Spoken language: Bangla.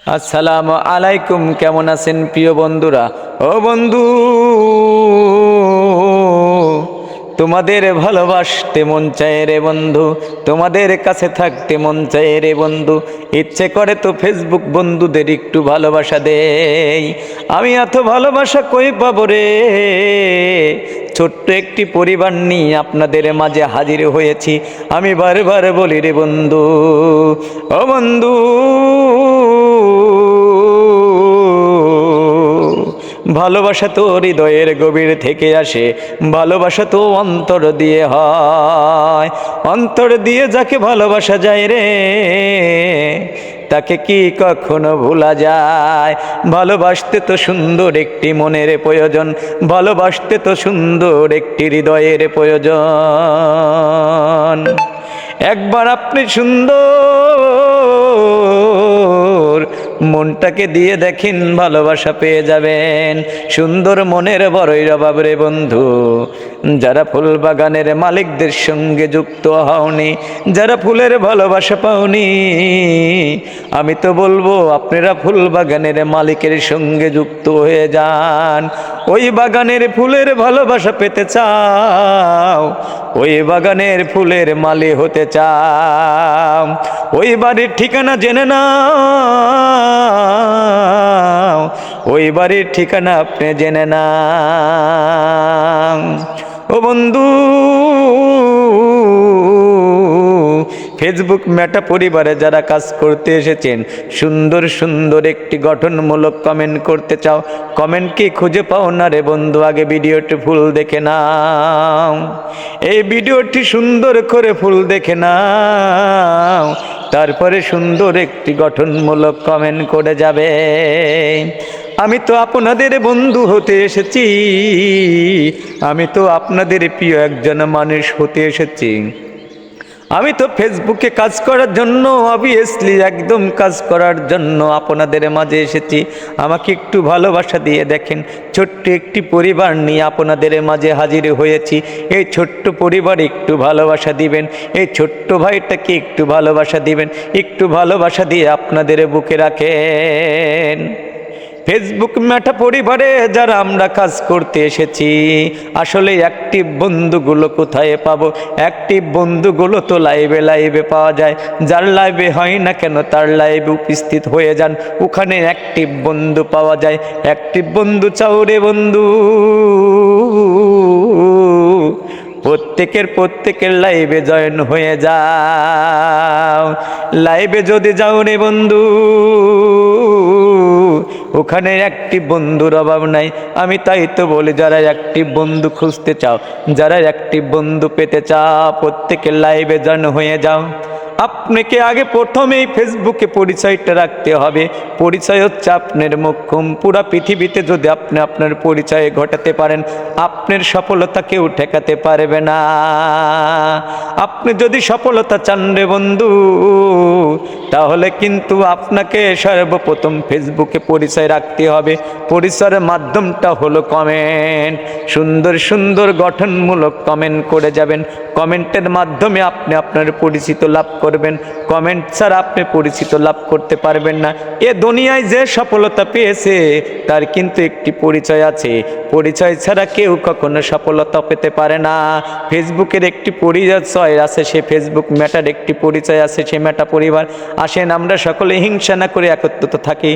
আসসালামু আলাইকুম। কেমন আছেন প্রিয় বন্ধুরা? ও বন্ধু, তোমাদের ভালোবাসতে মন চায় রে বন্ধু, তোমাদের কাছে থাকতে মন চায় রে বন্ধু। ইচ্ছে করে তো ফেসবুক বন্ধুদের একটু ভালোবাসা দেই। আমি এত ভালোবাসা কই পাবো রে? ছোট্ট একটি পরিবার নিয়ে আপনাদের মাঝে হাজির হয়েছি। আমি বারবার বলি রে বন্ধু, ও বন্ধু, ভালোবাসা তো হৃদয়ের গভীর থেকে আসে, ভালোবাসা তো অন্তর দিয়ে হয়। অন্তর দিয়ে যাকে ভালোবাসা যায় রে, তাকে কি কখনো ভোলা যায়? ভালোবাসতে তো সুন্দর একটি মনের প্রয়োজন, ভালোবাসতে তো সুন্দর একটি হৃদয়ের প্রয়োজন। একবার আপনি সুন্দর মনটাকে দিয়ে দেখেন, ভালোবাসা পেয়ে যাবেন। সুন্দর মনের বড়ই অভাব রে বন্ধু। যারা ফুল বাগানের মালিকদের সঙ্গে যুক্ত হওনি, যারা ফুলের ভালোবাসা পাওনি, আমি তো বলবো আপনারা ফুল বাগানের মালিকের সঙ্গে যুক্ত হয়ে যান। ওই বাগানের ফুলের ভালোবাসা পেতে চাও, ওই বাগানের ফুলের মালি হতে চাও, ওই বাড়ির ঠিকানা জেনে নাও, ওই বাড়ির ঠিকানা আপনি জেনে নাও। ও বন্ধু, ফেসবুক মেটা পরিবারে যারা কাজ করতে এসেছেন, সুন্দর সুন্দর একটি গঠনমূলক কমেন্ট করতে চাও, কমেন্ট কি খুঁজে পাও না রে বন্ধু? আগে ভিডিওটি ফুল দেখে নাও, এই ভিডিওটি সুন্দর করে ফুল দেখে নাও, তারপরে সুন্দর একটি গঠনমূলক কমেন্ট করে যাবে। আমি তো আপনাদের বন্ধু হতে এসেছি, আমি তো আপনাদের প্রিয় একজন মানুষ হতে এসেছি। আমি তো ফেসবুকে কাজ করার জন্য, অবভিয়াসলি একদম কাজ করার জন্য আপনাদের মাঝে এসেছি। আমাকে একটু ভালোবাসা দিয়ে দেখেন। ছোট্ট একটি পরিবার নিয়ে আপনাদের মাঝে হাজির হয়েছি। এই ছোট্ট পরিবার একটু ভালোবাসা দিবেন, এই ছোট্ট ভাইটাকে একটু ভালোবাসা দিবেন, একটু ভালোবাসা দিয়ে আপনাদের বুকে রাখেন। ফেসবুক মেটা পরিবারে যারা আমরা কাজ করতে এসেছি, আসলে অ্যাক্টিভ বন্ধুগুলো কোথায় পাবো? অ্যাক্টিভ বন্ধুগুলো তো লাইভে লাইভে পাওয়া যায়। যার লাইভে হয় না কেন তার লাইভে উপস্থিত হয়ে যান, ওখানে অ্যাক্টিভ বন্ধু পাওয়া যায়। অ্যাক্টিভ বন্ধু চাও রে বন্ধু, প্রত্যেকের লাইভে জয়েন হয়ে যাও। লাইভে যদি যাও রে বন্ধু, ওখানে একটি বন্ধুর অভাব নাই। আমি তাই তো বলি, যারা একটি বন্ধু খুঁজতে চাও, যারা একটি বন্ধু পেতে চাও, প্রত্যেকের লাইভে জয়েন হয়ে যাও। আপনাকে আগে প্রথমেই ফেসবুকে পরিচয়টা রাখতে হবে। পরিচয় হচ্ছে আপনার মুখ্যম। পুরা পৃথিবীতে যদি আপনি আপনার পরিচয় ঘটাতে পারেন, আপনার সফলতা কেউ ঠেকাতে পারবে না। আপনি যদি সফলতা চান রে বন্ধু, তাহলে কিন্তু আপনাকে সর্বপ্রথম ফেসবুকে পরিচয় রাখতে হবে। পরিচয়ের মাধ্যমটা হলো কমেন্ট। সুন্দর সুন্দর গঠনমূলক কমেন্ট করে যাবেন। কমেন্টের মাধ্যমে আপনি আপনার পরিচিত লাভ করবেন। কমেন্ট ছাড়া আপনি পরিচিত লাভ করতে পারবেন না। এ দুনিয়ায় যে সফলতা পেয়েছে, তার কিন্তু একটি পরিচয় আছে। পরিচয় ছাড়া কেউ কখনো সফলতা পেতে পারে না। ফেসবুকের একটি পরিচয় আছে, সে ফেসবুক মেটার একটি পরিচয় আছে, সে মেটা পরিবার। আসেন আমরা সকলে হিংসা না করে একত্রিত থাকি।